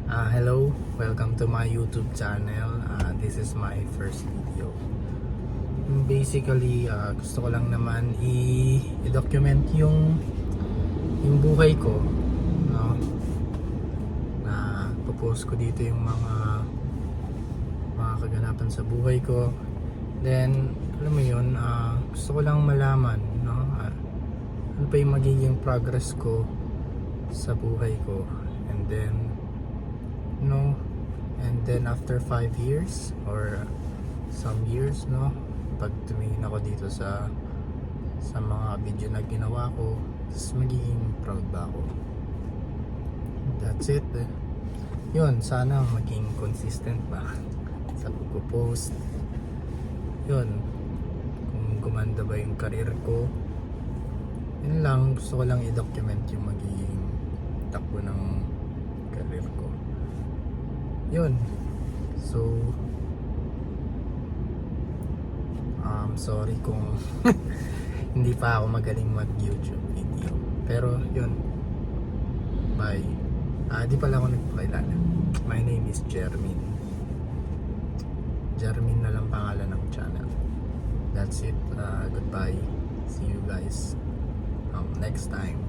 Hello, welcome to my YouTube channel. This is my first video. Basically, gusto ko lang naman i-document yung buhay ko, no? Na post ko dito yung mga kaganapan sa buhay ko. Then, alam mo yun, gusto ko lang malaman, no? Ano pa yung magiging progress ko sa buhay ko. And then after 5 years or some years, no, pag tumingin ako dito sa mga video na ginawa ko, magiging proud ba ako. That's it. Yun, sana maging consistent ba sa pagpo-post. Yun, kung gumanda ba yung career ko, yun lang, gusto ko lang i-document yung magiging takbo ng career ko. Yun. So sorry kung hindi pa ako magaling mag YouTube video. Pero yun. Bye. Di pala ako nagpakilala. My name is Jermin. Jermin na lang pangalan ng channel. That's it. Goodbye. See you guys next time.